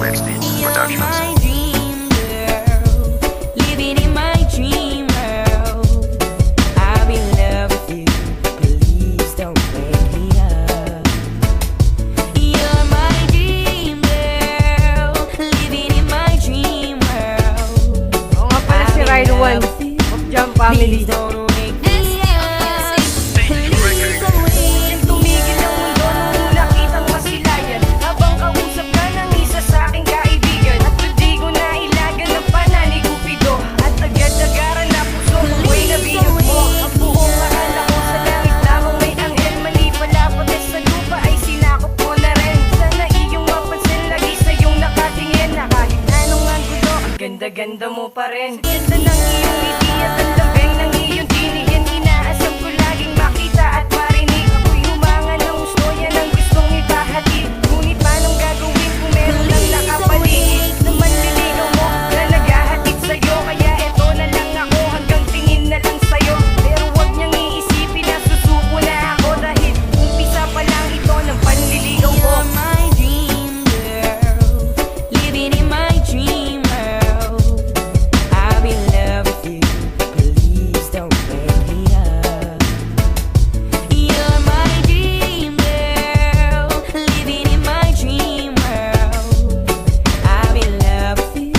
Sixteen You're Productions. my dream girl, living in my dream world. I'll be in love with you, please don't wake me up. You're my dream girl, living in my dream world. Oo nga pala si Ryan One of Jam Family. Please don't wake me up. Please don't wake Tumigil ang mundo nung nakitang masilayan. Habang kausap ka ng isa sa aking kaibigan. At hindi ko na ilagan ang panani Cupido. At agad-agaran na puso kung may nabihag mo. Ang buong akala ko sa langit lamang may anghel. Mali pala pati sa lupa ay sinakop ko na rin. Sana iyong mapansin lagi sa iyong nakatingin. Na kahit anong angulo, ang ganda-ganda mo pa rin. Ganda ng iyong ngiti at ang lambing ng iyong tinihin. Inaasam ko laging makita at marinig. Ako'y humanga ng gusto, yan ang gustong ipahatid. Ngunit paanong gagawin kung meron lang nakapaligid na manliligaw mo na naghahatid sa'yo? Kaya eto na lang ako hanggang tingin na lang sa'yo. Pero huwag niyang iisipin na susuko na ako. Dahil umpisa pa lang ito ng panliligaw ko. You're my dream girl, living in my dream world. I'll be in love with you, please don't wake me up. You're my dream girl, living in my dream world. I'll be in love with you,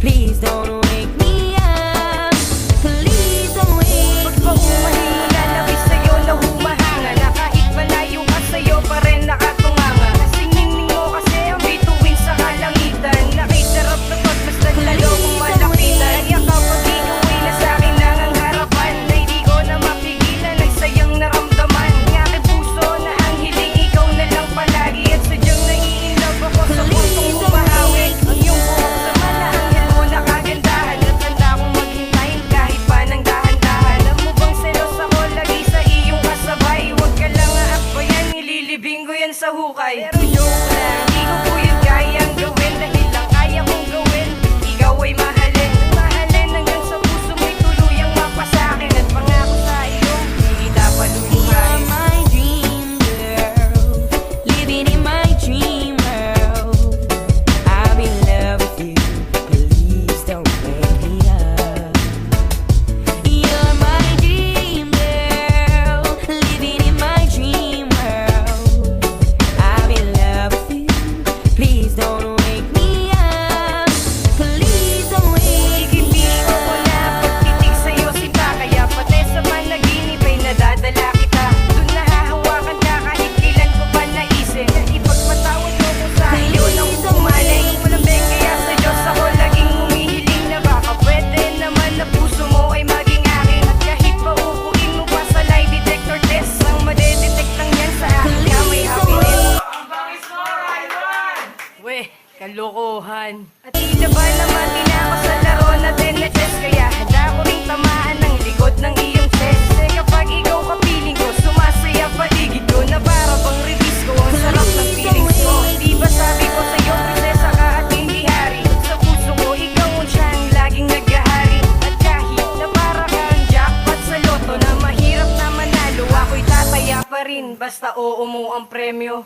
please don't wake me up. Please don't wake Pagpaumahin mo na labis sa'yo na humahanga. Na kahit malayo ka sa'yo pa rin nakatunganga. Kasing ningning mo kasi ang bituin sa kalangitan. Nakisarap na pagmasdan lalo kung malapitan. Kaya kapag ikaw ay nasa'kin lang ang harapan, na hindi ko na mapigilan ang sayang naramdaman. Ng aking puso na ang hiling ikaw na lang palagi. At sadyang nai-inlove ako sa puntong humahawi. Ang iyong buhok sama na anghel mo na kagandahan. At handa akong maghintayin kahit pa ng dahan-dahan. Alam mo bang selos ako lagi sa iyong kasabay? Huwag ka lang aakbayan, nililibing ko yan sa hukay. Pero joke lang, di ko po yun kayang gawin. Dahil lang kaya kong gawin, ikaw ay mahalin. Mahalin hanggang sa puso mo'y tuluyang mapasakin. At pangako sa iyo, di kita You're paluluhain. my dream girl, living in my dream world. I'll be in love with you, please don't wake me up. You're my dream girl, living in my dream world. I'll be in love with you, please don't wake me up. Please don't wake me Ikipiko ko na pagtitig sa'yo sinta. Kaya pati sa panaginip ay nadadala kita. Doon nahahawakan ka kahit kailan ko pa naisip. Na ipagpatawad mo ko sa iyo nang pumalay. Malambing kaya sa Diyos ako laging humihiling. Na baka pwede naman na puso mo ay maging akin. At kahit paupuin mo pa sa lie detector test, ang madedetect lang yan sa akin na may happiness. Weh, kalokohan. At tila ba naman din ako sa laro natin na chess. Kaya handa ko rin tamaan ng likod ng iyong chest. Eh kapag ikaw kapiling ko, sumasaya paligid ko. Na para bang release ko, ang sarap ng feelings ko. Di ba sabi ko sa'yo, prinsesa ka at hindi hari. Sa puso ko, ikaw ang siyang laging naghahari. At kahit na para kang jackpot sa loto, na mahirap na manalo, ako'y tataya pa rin. Basta oo mo ang premyo.